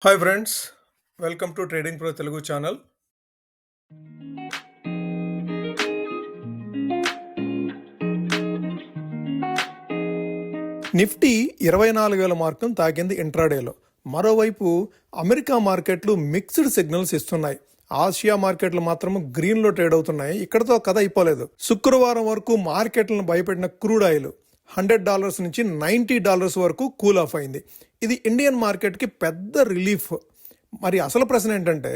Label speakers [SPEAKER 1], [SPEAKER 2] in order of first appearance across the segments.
[SPEAKER 1] Hi friends, welcome to trading pro Telugu channel. Nifty 24,000 మార్కును తాకింది ఇంట్రాడేలో. మరోవైపు అమెరికా మార్కెట్లు మిక్స్డ్ సిగ్నల్స్ ఇస్తున్నాయి. ఆసియా మార్కెట్లు మాత్రం గ్రీన్లో ట్రేడ్ అవుతున్నాయి. ఇక్కడతో కథ అయిపోలేదు. శుక్రవారం వరకు మార్కెట్లను భయపెట్టిన క్రూడ్ ఆయిల్ $100 నుంచి $90 వరకు కూల్ ఆఫ్ అయింది. ఇది ఇండియన్ మార్కెట్కి పెద్ద రిలీఫ్. మరి అసలు ప్రశ్న ఏంటంటే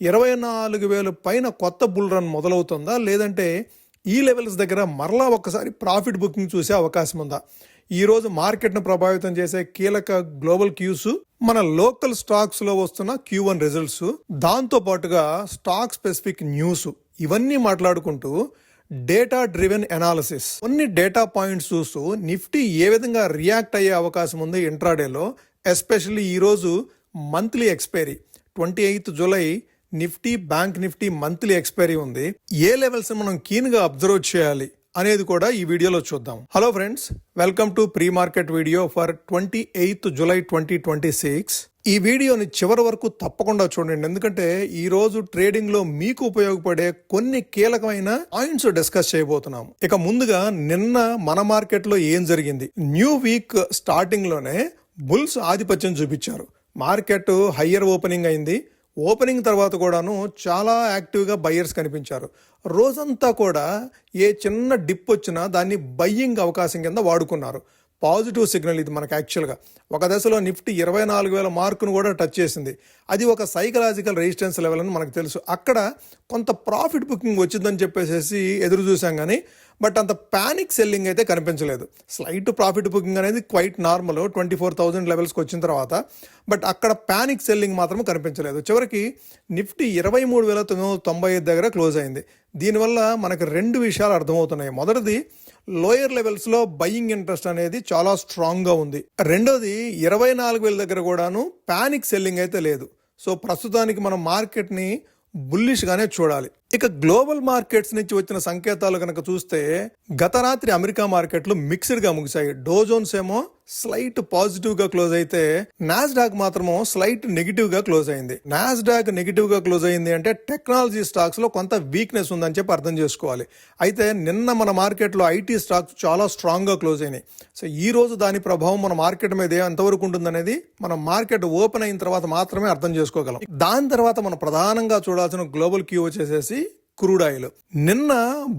[SPEAKER 1] 24,000 పైన కొత్త బుల్ రన్ మొదలవుతుందా, లేదంటే ఈ లెవెల్స్ దగ్గర మరలా ఒక్కసారి ప్రాఫిట్ బుకింగ్ చూసే అవకాశం ఉందా? ఈరోజు మార్కెట్ను ప్రభావితం చేసే కీలక గ్లోబల్ క్యూస్, మన లోకల్ స్టాక్స్లో వస్తున్న Q1 రిజల్ట్స్, దాంతో పాటుగా స్టాక్ స్పెసిఫిక్ న్యూస్, ఇవన్నీ మాట్లాడుకుంటూ డేటా డ్రివెన్ అనాలిసిస్, కొన్ని డేటా పాయింట్స్ చూస్తూ నిఫ్టీ ఏ విధంగా రియాక్ట్ అయ్యే అవకాశం ఉంది ఇంట్రాడేలో. ఎస్పెషల్లీ ఈరోజు monthly expiry 28th July bank Nifty monthly expiry ఉంది. ఏ లెవెల్స్ మనం కీన్గా అబ్జర్వ్ చేయాలి అనేది కూడా ఈ వీడియోలో చూద్దాం. Hello friends, welcome to pre market video for 28th July 2026. ఈ వీడియోని చివరి వరకు తప్పకుండా చూడండి, ఎందుకంటే ఈ రోజు ట్రేడింగ్ లో మీకు ఉపయోగపడే కొన్ని కీలకమైన పాయింట్స్ డిస్కస్ చేయబోతున్నాం. ఇక ముందుగా నిన్న మన మార్కెట్ లో ఏం జరిగింది? న్యూ వీక్ స్టార్టింగ్ లోనే బుల్స్ ఆధిపత్యం చూపించారు. మార్కెట్ హయ్యర్ ఓపెనింగ్ అయింది. ఓపెనింగ్ తర్వాత కూడాను చాలా యాక్టివ్గా బయ్యర్స్ కనిపించారు. రోజంతా కూడా ఏ చిన్న డిప్ వచ్చినా దాన్ని బయ్యింగ్ అవకాశం కింద వాడుకున్నారు. పాజిటివ్ సిగ్నల్ ఇది మనకు. యాక్చువల్గా ఒక దశలో నిఫ్టీ 24,000 మార్కును కూడా టచ్ చేసింది. అది ఒక సైకలాజికల్ రెసిస్టెన్స్ లెవెల్ అని మనకు తెలుసు. అక్కడ కొంత ప్రాఫిట్ బుకింగ్ వచ్చిందని చెప్పేసి ఎదురు చూసాం, కానీ బట్ అంత ప్యానిక్ సెల్లింగ్ అయితే కనిపించలేదు. స్లైట్ ప్రాఫిట్ బుకింగ్ అనేది క్వైట్ నార్మల్ 24,000 లెవెల్స్కి వచ్చిన తర్వాత, బట్ అక్కడ ప్యానిక్ సెల్లింగ్ మాత్రం కనిపించలేదు. చివరికి నిఫ్టీ 23,995 దగ్గర క్లోజ్ అయింది. దీనివల్ల మనకు రెండు విషయాలు అర్థమవుతున్నాయి. మొదటిది, లోయర్ లెవెల్స్లో బయింగ్ ఇంట్రెస్ట్ అనేది చాలా స్ట్రాంగ్గా ఉంది. రెండోది, 24,000 దగ్గర కూడాను ప్యానిక్ సెల్లింగ్ అయితే లేదు. సో ప్రస్తుతానికి మనం మార్కెట్ని బుల్లిష్గానే చూడాలి. ఇక గ్లోబల్ మార్కెట్స్ నుంచి వచ్చిన సంకేతాలు కనుక చూస్తే, గత రాత్రి అమెరికా మార్కెట్లు మిక్స్డ్ గా ముగిశాయి. డో జోన్స్ ఏమో స్లైట్ పాజిటివ్ గా క్లోజ్ అయితే, నాస్డాక్ మాత్రమో స్లైట్ నెగిటివ్ గా క్లోజ్ అయింది. నాస్డాక్ నెగిటివ్ గా క్లోజ్ అయింది అంటే టెక్నాలజీ స్టాక్స్ లో కొంత వీక్నెస్ ఉందని చెప్పి అర్థం చేసుకోవాలి. అయితే నిన్న మన మార్కెట్ లో ఐటీ స్టాక్స్ చాలా స్ట్రాంగ్ గా క్లోజ్ అయినాయి. సో ఈ రోజు దాని ప్రభావం మన మార్కెట్ మీద ఎంతవరకు ఉంటుందనేది మనం మార్కెట్ ఓపెన్ అయిన తర్వాత మాత్రమే అర్థం చేసుకోగలం. దాని తర్వాత మనం ప్రధానంగా చూడాల్సిన గ్లోబల్ క్యూ వచ్చేసేసి క్రూడ్ ఆయిల్. నిన్న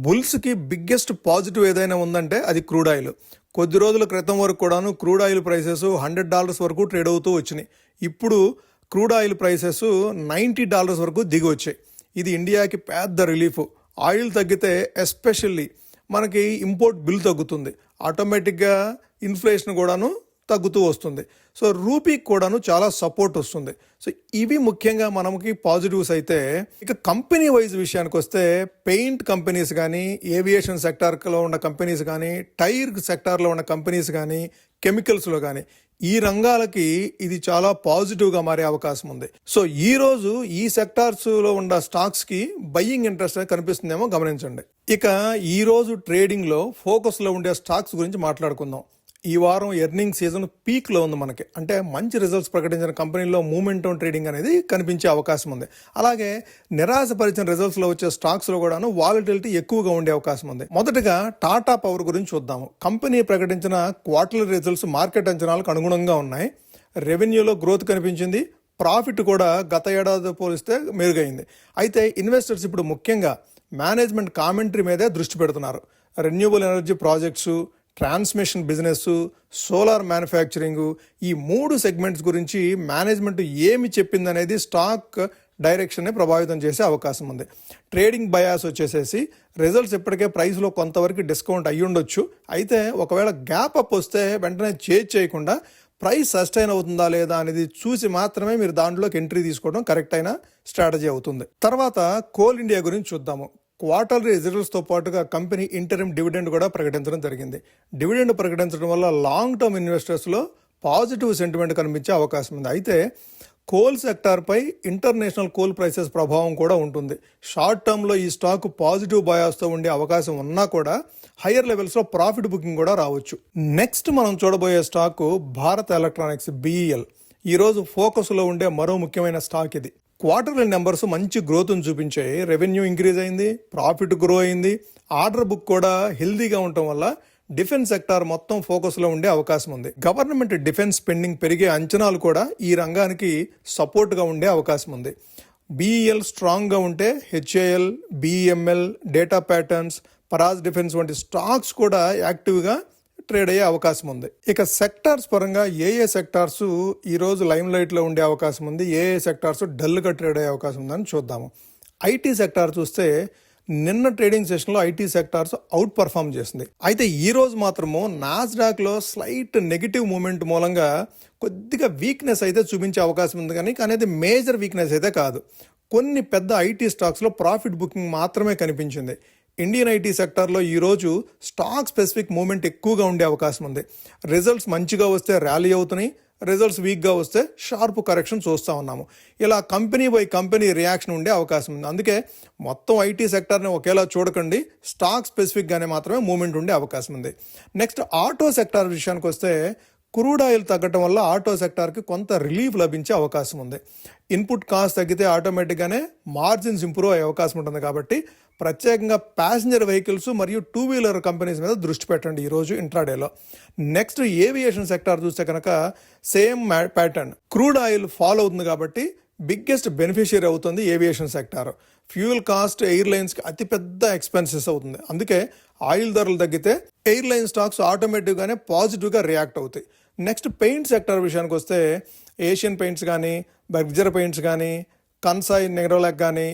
[SPEAKER 1] బుల్స్ కి బిగ్గెస్ట్ పాజిటివ్ ఏదైనా ఉందంటే అది క్రూడ్ ఆయిల్. కొద్ది రోజుల క్రితం వరకు కూడాను క్రూడ్ ఆయిల్ ప్రైసెస్ $100 వరకు ట్రేడ్ అవుతూ వచ్చినాయి. ఇప్పుడు క్రూడ్ ఆయిల్ ప్రైసెస్ $90 వరకు దిగి వచ్చాయి. ఇది ఇండియాకి పెద్ద రిలీఫ్. ఆయిల్ తగ్గితే ఎస్పెషల్లీ మనకి ఇంపోర్ట్ బిల్ తగ్గుతుంది, ఆటోమేటిక్గా ఇన్ఫ్లేషన్ కూడాను తగ్గుతూ వస్తుంది. సో రూపీకి కూడాను చాలా సపోర్ట్ వస్తుంది. సో ఇవి ముఖ్యంగా మనకి పాజిటివ్స్. అయితే ఇక కంపెనీ వైజ్ విషయానికి వస్తే, పెయింట్ కంపెనీస్ కానీ, ఏవియేషన్ సెక్టార్లో ఉన్న కంపెనీస్ కానీ, టైర్ సెక్టార్లో ఉన్న కంపెనీస్ కానీ, కెమికల్స్లో కానీ, ఈ రంగాలకి ఇది చాలా పాజిటివ్గా మారే అవకాశం ఉంది. సో ఈ రోజు ఈ సెక్టార్స్లో ఉన్న స్టాక్స్కి బయ్యింగ్ ఇంట్రెస్ట్ కనిపిస్తుందేమో గమనించండి. ఇక ఈ రోజు ట్రేడింగ్లో ఫోకస్లో ఉండే స్టాక్స్ గురించి మాట్లాడుకుందాం. ఈ వారం ఎర్నింగ్ సీజన్ పీక్లో ఉంది మనకి. అంటే మంచి రిజల్ట్స్ ప్రకటించిన కంపెనీల్లో మూమెంటం ట్రేడింగ్ అనేది కనిపించే అవకాశం ఉంది. అలాగే నిరాశపరిచిన రిజల్ట్స్లో వచ్చే స్టాక్స్లో కూడాను వాలటిలిటీ ఎక్కువగా ఉండే అవకాశం ఉంది. మొదటగా టాటా పవర్ గురించి చూద్దాము. కంపెనీ ప్రకటించిన క్వార్టర్లీ రిజల్ట్స్ మార్కెట్ అంచనాలకు అనుగుణంగా ఉన్నాయి. రెవెన్యూలో గ్రోత్ కనిపించింది, ప్రాఫిట్ కూడా గత ఏడాది పోలిస్తే మెరుగైంది. అయితే ఇన్వెస్టర్స్ ఇప్పుడు ముఖ్యంగా మేనేజ్మెంట్ కామెంటరీ మీదే దృష్టి పెడుతున్నారు. Renewable energy projects, transmission business, solar manufacturing, ఈ 3 సెగ్మెంట్స్ గురించి మేనేజ్మెంట్ ఏమి చెప్పిందనేది స్టాక్ డైరెక్షన్ని ప్రభావితం చేసే అవకాశం ఉంది. ట్రేడింగ్ బయాస్ వచ్చేసేసి రిజల్ట్స్ ఇప్పటికే ప్రైస్లో కొంతవరకు డిస్కౌంట్ అయ్యి ఉండొచ్చు. అయితే ఒకవేళ గ్యాప్ అప్ వస్తే వెంటనే చేంజ్ చేయకుండా ప్రైస్ సస్టైన్ అవుతుందా లేదా అనేది చూసి మాత్రమే మీరు దాంట్లోకి ఎంట్రీ తీసుకోవడం కరెక్ట్ అయిన స్ట్రాటజీ అవుతుంది. తర్వాత కోల్ ఇండియా గురించి చూద్దాము. క్వార్టర్లీ రిజల్ట్స్తో పాటుగా కంపెనీ ఇంటరిమ్ డివిడెండ్ కూడా ప్రకటించడం జరిగింది. డివిడెండ్ ప్రకటించడం వల్ల లాంగ్ టర్మ్ ఇన్వెస్టర్స్లో పాజిటివ్ సెంటిమెంట్ కనిపించే అవకాశం ఉంది. అయితే కోల్ సెక్టార్పై ఇంటర్నేషనల్ కోల్ ప్రైసెస్ ప్రభావం కూడా ఉంటుంది. షార్ట్ టర్మ్లో ఈ స్టాక్ పాజిటివ్ బయాస్తో ఉండే అవకాశం ఉన్నా కూడా హయ్యర్ లెవెల్స్లో ప్రాఫిట్ బుకింగ్ కూడా రావచ్చు. నెక్స్ట్ మనం చూడబోయే స్టాక్ భారత్ ఎలక్ట్రానిక్స్, BEL. ఈరోజు ఫోకస్లో ఉండే మరో ముఖ్యమైన స్టాక్ ఇది. క్వార్టర్లీ నెంబర్స్ మంచి గ్రోత్ను చూపించాయి. రెవెన్యూ ఇంక్రీజ్ అయింది, ప్రాఫిట్ గ్రో అయింది, ఆర్డర్ బుక్ కూడా హెల్దీగా ఉండటం వల్ల డిఫెన్స్ సెక్టార్ మొత్తం ఫోకస్లో ఉండే అవకాశం ఉంది. గవర్నమెంట్ డిఫెన్స్ స్పెండింగ్ పెరిగే అంచనాలు కూడా ఈ రంగానికి సపోర్ట్గా ఉండే అవకాశం ఉంది. బీఈఎల్ స్ట్రాంగ్గా ఉంటే HAL, BML, data patterns, Paras defence వంటి స్టాక్స్ కూడా యాక్టివ్గా ట్రేడ్ అయ్యే అవకాశం ఉంది. ఇక సెక్టార్స్ పరంగా ఏ సెక్టార్స్ ఈరోజు లైమ్ లైట్లో ఉండే అవకాశం ఉంది, ఏ సెక్టార్స్ డల్గా ట్రేడ్ అయ్యే అవకాశం ఉందని చూద్దాము. ఐటీ సెక్టార్ చూస్తే నిన్న ట్రేడింగ్ సెషన్లో ఐటీ సెక్టార్స్ అవుట్ పర్ఫామ్ చేసింది. అయితే ఈ రోజు మాత్రము నాస్డాక్లో స్లైట్ నెగిటివ్ మూమెంట్ మూలంగా కొద్దిగా వీక్నెస్ అయితే చూపించే అవకాశం ఉంది, కానీ అనేది మేజర్ వీక్నెస్ అయితే కాదు. కొన్ని పెద్ద ఐటీ స్టాక్స్లో ప్రాఫిట్ బుకింగ్ మాత్రమే కనిపించింది. ఇండియన్ ఐటీ సెక్టార్లో ఈరోజు స్టాక్ స్పెసిఫిక్ మూమెంట్ ఎక్కువగా ఉండే అవకాశం ఉంది. రిజల్ట్స్ మంచిగా వస్తే ర్యాలీ అవుతున్నాయి, రిజల్ట్స్ వీక్గా వస్తే షార్ప్ కరెక్షన్ చూస్తూ ఉన్నాము. ఇలా కంపెనీ బై కంపెనీ రియాక్షన్ ఉండే అవకాశం ఉంది. అందుకే మొత్తం ఐటీ సెక్టార్ని ఒకేలా చూడకండి, స్టాక్ స్పెసిఫిక్గానే మాత్రమే మూమెంట్ ఉండే అవకాశం ఉంది. నెక్స్ట్ ఆటో సెక్టార్ విషయానికి వస్తే క్రూడ్ ఆయిల్ తగ్గటం వల్ల ఆటో సెక్టార్కి కొంత రిలీఫ్ లభించే అవకాశం ఉంది. ఇన్పుట్ కాస్ట్ తగ్గితే ఆటోమేటిక్గానే మార్జిన్స్ ఇంప్రూవ్ అయ్యే అవకాశం ఉంటుంది. కాబట్టి ప్రత్యేకంగా ప్యాసింజర్ వెహికల్స్ మరియు టూ వీలర్ కంపెనీస్ మీద దృష్టి పెట్టండి ఈరోజు ఇంట్రాడేలో. నెక్స్ట్ ఏవియేషన్ సెక్టార్ చూస్తే కనుక same pattern, crude oil follow అవుతుంది కాబట్టి బిగ్గెస్ట్ బెనిఫిషియరీ అవుతుంది ఏవియేషన్ సెక్టార్. ఫ్యూయల్ కాస్ట్ ఎయిర్లైన్స్కి అతిపెద్ద ఎక్స్పెన్సెస్ అవుతుంది. అందుకే ఆయిల్ ధరలు తగ్గితే ఎయిర్లైన్ స్టాక్స్ ఆటోమేటిక్గానే పాజిటివ్గా రియాక్ట్ అవుతాయి. నెక్స్ట్ పెయింట్ సెక్టర్ విషయానికి వస్తే ఏషియన్ పెయింట్స్ కానీ, బర్జర్ పెయింట్స్ కానీ, కన్సాయ్ నెగ్రోలాక్ కానీ,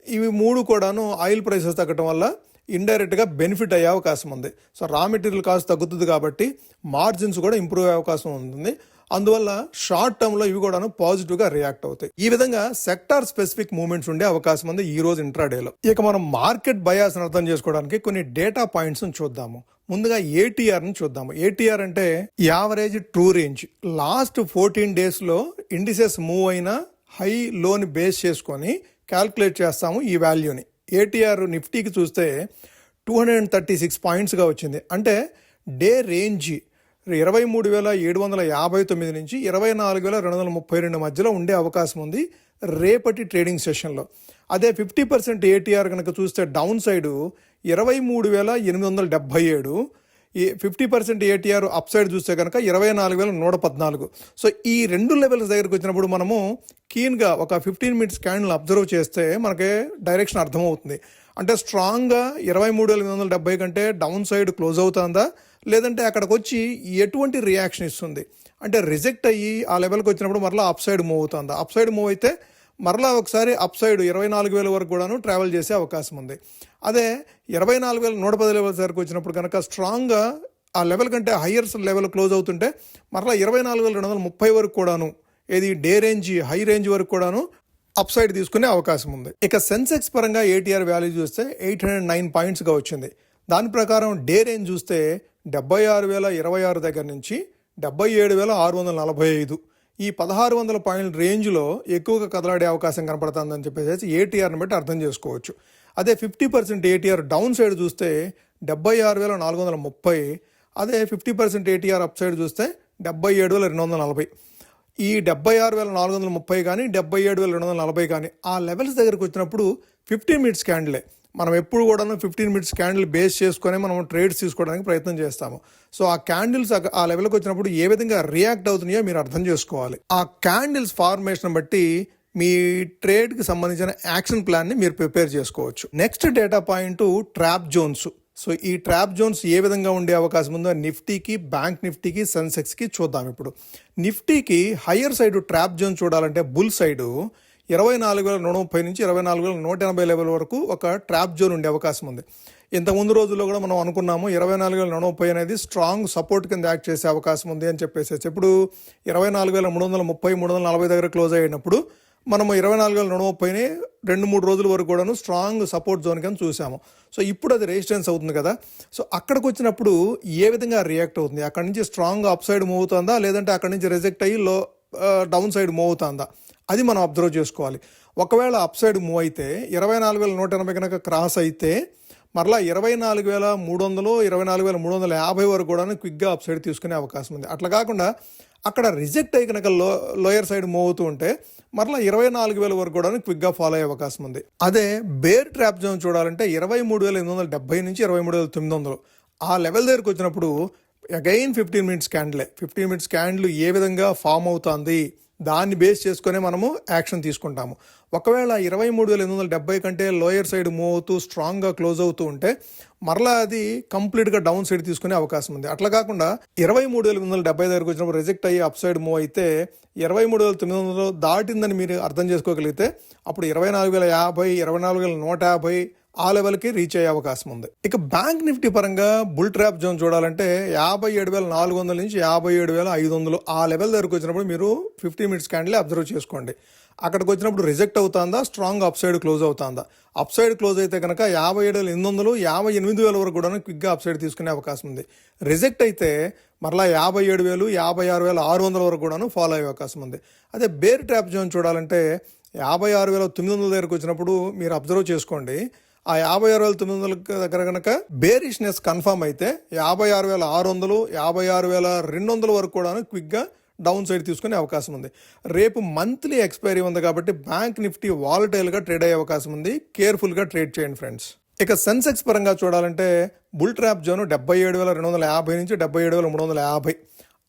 [SPEAKER 1] ఇవి మూడు కూడాను ఆయిల్ ప్రైసెస్ తగ్గడం వల్ల ఇండైరెక్ట్గా బెనిఫిట్ అయ్యే అవకాశం ఉంది. సో రా మెటీరియల్ కాస్ట్ తగ్గుతుంది కాబట్టి మార్జిన్స్ కూడా ఇంప్రూవ్ అయ్యే అవకాశం ఉంటుంది. అందువల్ల షార్ట్ టర్మ్లో ఇవి కూడాను పాజిటివ్గా రియాక్ట్ అవుతాయి. ఈ విధంగా సెక్టార్ స్పెసిఫిక్ మూవ్మెంట్స్ ఉండే అవకాశం ఉంది ఈ రోజు ఇంట్రాడేలో. ఇక మనం మార్కెట్ బయాస్ని అర్థం చేసుకోవడానికి కొన్ని డేటా పాయింట్స్ని చూద్దాము. ముందుగా ఏటీఆర్ని చూద్దాము. ఏటీఆర్ అంటే యావరేజ్ ట్రూ రేంజ్. లాస్ట్ 14 డేస్లో ఇండిసెస్ మూవ్ అయిన హై లోని బేస్ చేసుకొని క్యాల్కులేట్ చేస్తాము ఈ వాల్యూని. ఏటీఆర్ నిఫ్టీకి చూస్తే 236 పాయింట్స్గా వచ్చింది. అంటే డే రేంజ్ 23,759 నుంచి 24,232 మధ్యలో ఉండే అవకాశం ఉంది రేపటి ట్రేడింగ్ సెషన్లో. అదే 50% ఏటీఆర్ కనుక చూస్తే down side 23,877, 50% ATR up side చూస్తే కనుక 24,114. సో ఈ రెండు లెవెల్స్ దగ్గరికి వచ్చినప్పుడు మనము కీన్గా ఒక 15 మినిట్స్ క్యాండిల్ అబ్జర్వ్ చేస్తే మనకి డైరెక్షన్ అర్థమవుతుంది. అంటే స్ట్రాంగ్గా 23,870 కంటే డౌన్ సైడ్ క్లోజ్ అవుతుందా, లేదంటే అక్కడికి వచ్చి ఎటువంటి రియాక్షన్ ఇస్తుంది, అంటే రిజెక్ట్ అయ్యి ఆ లెవెల్కి వచ్చినప్పుడు మరలా అప్ సైడ్ మూవ్ అవుతుందా. అప్ సైడ్ మూవ్ అయితే మరలా ఒకసారి అప్ సైడ్ 24,000 వరకు కూడాను ట్రావెల్ చేసే అవకాశం ఉంది. అదే 24,110 లెవెల్స్ వరకు వచ్చినప్పుడు కనుక స్ట్రాంగ్గా ఆ లెవెల్ కంటే హయ్యర్ లెవెల్ క్లోజ్ అవుతుంటే మరలా 24,230 వరకు కూడాను, ఏది డే రేంజ్ హై రేంజ్ వరకు కూడాను అప్ సైడ్ తీసుకునే అవకాశం ఉంది. ఇక సెన్సెక్స్ పరంగా ఏటీఆర్ వాల్యూ చూస్తే 809 పాయింట్స్గా వచ్చింది. దాని ప్రకారం డే రేంజ్ చూస్తే 76,026 దగ్గర నుంచి 77,645, ఈ 1,600 పాయింట్ల రేంజ్లో ఎక్కువగా కదలాడే అవకాశం కనపడుతుందని చెప్పేసి ఏటీఆర్ని బట్టి అర్థం చేసుకోవచ్చు. అదే 50% ఏటీఆర్ డౌన్ సైడ్ చూస్తే 76,430, అదే 50% ఏటీఆర్ అప్ సైడ్ చూస్తే 77,240. ఈ 76,430 కానీ 77,240 కానీ ఆ లెవెల్స్ దగ్గరకు వచ్చినప్పుడు 15 మినిట్స్ క్యాండిలే. మనం ఎప్పుడు కూడా 15 మినిట్స్ క్యాండిల్ బేస్ చేసుకొని మనం ట్రేడ్స్ తీసుకోవడానికి ప్రయత్నం చేస్తాము. సో ఆ క్యాండిల్స్ ఆ లెవెల్కి వచ్చినప్పుడు ఏ విధంగా రియాక్ట్ అవుతున్నాయో మీరు అర్థం చేసుకోవాలి. ఆ క్యాండిల్స్ ఫార్మేషన్ బట్టి మీ ట్రేడ్కి సంబంధించిన యాక్షన్ ప్లాన్ని మీరు ప్రిపేర్ చేసుకోవచ్చు. Next data point trap zones. So ఈ ట్రాప్ జోన్స్ ఏ విధంగా ఉండే అవకాశం ఉందో నిఫ్టీకి, బ్యాంక్ నిఫ్టీకి, సెన్సెక్స్కి చూద్దాం. ఇప్పుడు నిఫ్టీకి హయ్యర్ సైడ్ ట్రాప్ జోన్ చూడాలంటే బుల్ సైడు 24,130 నుంచి 24,180 లెవెల్ వరకు ఒక ట్రాప్ జోన్ ఉండే అవకాశం ఉంది. ఇంతకుముందు రోజుల్లో కూడా మనం అనుకున్నాము 24,130 అనేది స్ట్రాంగ్ సపోర్ట్ కింద యాక్ట్ చేసే అవకాశం ఉంది అని చెప్పేసి. ఇప్పుడు 24,330, 340 దగ్గర క్లోజ్ అయినప్పుడు మనము 24,130ని 2-3 రోజుల వరకు కూడాను స్ట్రాంగ్ సపోర్ట్ జోన్ కింద చూసాము. సో ఇప్పుడు అది రెసిస్టెన్స్ అవుతుంది కదా. సో అక్కడికి వచ్చినప్పుడు ఏ విధంగా రియాక్ట్ అవుతుంది, అక్కడి నుంచి స్ట్రాంగ్ అప్ సైడ్ మూవ్ అవుతుందా, లేదంటే అక్కడి నుంచి రిజెక్ట్ అయ్యి డౌన్ సైడ్ మూవ్ అవుతుందా, అది మనం అబ్జర్వ్ చేసుకోవాలి. ఒకవేళ అప్ సైడ్ మూవ్ అయితే 24,180 కనుక క్రాస్ అయితే మరలా 24,300, 24,350 వరకు కూడా క్విక్గా అప్ సైడ్ తీసుకునే అవకాశం ఉంది. అట్లా కాకుండా అక్కడ రిజెక్ట్ అయ్యి కనుక లోయర్ సైడ్ మూవ్ అవుతూ ఉంటే మరలా 24,000 వరకు కూడా క్విక్గా ఫాలో అయ్యే అవకాశం ఉంది. అదే బేర్ ట్రాప్ జోన్ చూడాలంటే 23,870 నుంచి 23,900 ఆ లెవెల్ దగ్గరికి వచ్చినప్పుడు అగైన్ 15 మినిట్స్ క్యాండిలే. 15 మినిట్స్ క్యాండిల్ ఏ విధంగా ఫామ్ అవుతుంది దాన్ని బేస్ చేసుకునే మనము యాక్షన్ తీసుకుంటాము. ఒకవేళ 23,870 కంటే లోయర్ సైడ్ మూవ్ అవుతూ స్ట్రాంగ్గా క్లోజ్ అవుతూ ఉంటే మరలా అది కంప్లీట్గా డౌన్ సైడ్ తీసుకునే అవకాశం ఉంది. అట్లా కాకుండా 23,870 దగ్గరకు వచ్చినప్పుడు రిజెక్ట్ అయ్యి అప్ సైడ్ మూవ్ అయితే 23,900 దాటిందని మీరు అర్థం చేసుకోగలిగితే అప్పుడు 24,050, 24,150 ఆ లెవెల్కి రీచ్ అయ్యే అవకాశం ఉంది. ఇక బ్యాంక్ నిఫ్టీ పరంగా బుల్ ట్రాప్ జోన్ చూడాలంటే 57,400 నుంచి 57,500 ఆ లెవెల్ దగ్గరకు వచ్చినప్పుడు మీరు 15 మినిట్స్ క్యాండిల్ అబ్జర్వ్ చేసుకోండి. అక్కడికి వచ్చినప్పుడు రిజెక్ట్ అవుతుందా, స్ట్రాంగ్ అప్ సైడ్ క్లోజ్ అవుతుందా? అప్ సైడ్ క్లోజ్ అయితే కనుక 57,800, 58,000 వరకు కూడా క్విక్గా అప్ సైడ్ తీసుకునే అవకాశం ఉంది. రిజెక్ట్ అయితే మరలా 57,000, 56,600 వరకు కూడా ఫాలో అయ్యే అవకాశం ఉంది. అదే బేర్ ట్రాప్ జోన్ చూడాలంటే 56,900 దగ్గరకు వచ్చినప్పుడు మీరు అబ్జర్వ్ చేసుకోండి. ఆ 56,900 దగ్గర కనుక బేరిష్నెస్ కన్ఫర్మ్ అయితే 56,600, 56,200 వరకు కూడా క్విక్గా డౌన్ సైడ్ తీసుకునే అవకాశం ఉంది. రేపు మంత్లీ ఎక్స్పైరీ ఉంది కాబట్టి బ్యాంక్ నిఫ్టీ వాలటైల్గా ట్రేడ్ అయ్యే అవకాశం ఉంది. కేర్ఫుల్గా ట్రేడ్ చేయండి ఫ్రెండ్స్. ఇక సెన్సెక్స్ పరంగా చూడాలంటే బుల్ ట్రాప్ జోన్ 77,250 నుంచి 77,350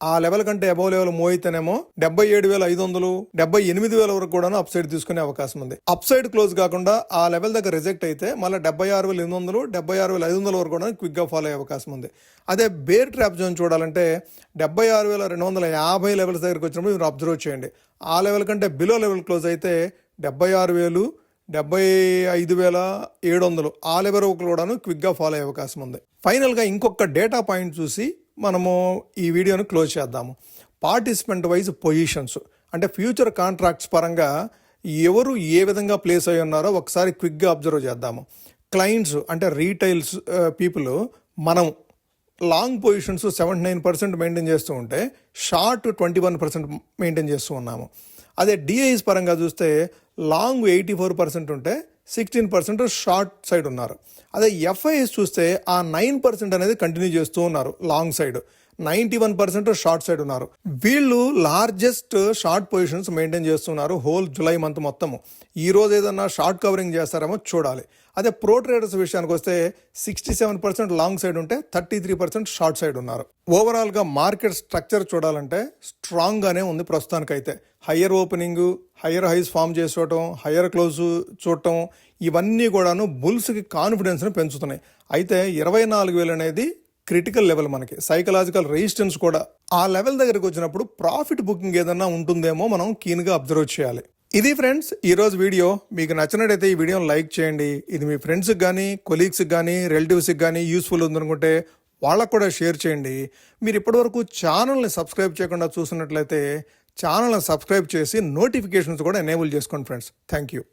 [SPEAKER 1] ఆ లెవెల్ కంటే అబౌవ్ లెవెల్ మూవ్ అయితేనేమో 77,500, 78,000 వరకు కూడా అప్ సైడ్ తీసుకునే అవకాశం ఉంది. అప్ సైడ్ క్లోజ్ కాకుండా ఆ లెవెల్ దగ్గర రిజెక్ట్ అయితే మళ్ళీ 76,800, 76,500 వరకు కూడా క్విక్గా ఫాలో అయ్యే అవకాశం ఉంది. అదే బేర్ ట్రాప్ జోన్ చూడాలంటే 76,250 లెవెల్స్ దగ్గరికి వచ్చినప్పుడు మీరు అబ్జర్వ్ చేయండి. ఆ లెవెల్ కంటే బిలో లెవెల్ క్లోజ్ అయితే 76,000, 75,700 ఆ లెవెల్ కూడా క్విక్గా ఫాలో అయ్యే అవకాశం ఉంది. ఫైనల్గా ఇంకొక డేటా పాయింట్ చూసి మనము ఈ వీడియోను క్లోజ్ చేద్దాము. పార్టిసిపెంట్ వైజ్ పొజిషన్స్ అంటే ఫ్యూచర్ కాంట్రాక్ట్స్ పరంగా ఎవరు ఏ విధంగా ప్లేస్ అయి ఉన్నారో ఒకసారి క్విక్గా అబ్జర్వ్ చేద్దాము. క్లయింట్స్ అంటే రీటైల్స్ పీపుల్ మనం లాంగ్ పొజిషన్స్ 79% మెయింటైన్ చేస్తూ ఉంటే షార్ట్ 21% మెయింటైన్ చేస్తూ ఉన్నాము. అదే డిఐస్ పరంగా చూస్తే లాంగ్ 84% ఉంటే 16% షార్ట్ సైడ్ ఉన్నారు. అదే ఎఫ్ఐఎస్ చూస్తే ఆ 9% అనేది కంటిన్యూ చేస్తూ ఉన్నారు లాంగ్ సైడ్, 91% షార్ట్ సైడ్ ఉన్నారు. వీళ్ళు లార్జెస్ట్ షార్ట్ పొజిషన్స్ మెయింటైన్ చేస్తున్నారు హోల్ జూలై మంత్ మొత్తము. ఈ రోజు ఏదన్నా షార్ట్ కవరింగ్ చేస్తారేమో చూడాలి. అదే ప్రో ట్రేడర్స్ విషయానికి వస్తే 67% లాంగ్ సైడ్ ఉంటే 33% షార్ట్ సైడ్ ఉన్నారు. ఓవరాల్గా మార్కెట్ స్ట్రక్చర్ చూడాలంటే స్ట్రాంగ్గానే ఉంది ప్రస్తుతానికైతే. Higher opening, higher highs form చేసుకోవటం, హయ్యర్ క్లోజ్ చూడటం ఇవన్నీ కూడాను బుల్స్కి కాన్ఫిడెన్స్ని పెంచుతున్నాయి. అయితే 24,000 అనేది క్రిటికల్ లెవెల్, మనకి సైకలాజికల్ రెసిస్టెన్స్ కూడా. ఆ లెవెల్ దగ్గరికి వచ్చినప్పుడు ప్రాఫిట్ బుకింగ్ ఏదన్నా ఉంటుందేమో మనం కీన్గా అబ్జర్వ్ చేయాలి. ఇది ఫ్రెండ్స్ ఈరోజు వీడియో. మీకు నచ్చినట్టయితే ఈ వీడియోని లైక్ చేయండి. ఇది మీ ఫ్రెండ్స్కి కానీ, కొలీగ్స్కి కానీ, రిలేటివ్స్కి కానీ యూస్ఫుల్ ఉందనుకుంటే వాళ్ళకు కూడా షేర్ చేయండి. మీరు ఇప్పటివరకు ఛానల్ని సబ్స్క్రైబ్ చేయకుండా చూసినట్లయితే ఛానల్ని సబ్స్క్రైబ్ చేసి నోటిఫికేషన్స్ కూడా ఎనేబుల్ చేసుకోండి ఫ్రెండ్స్. Thank you.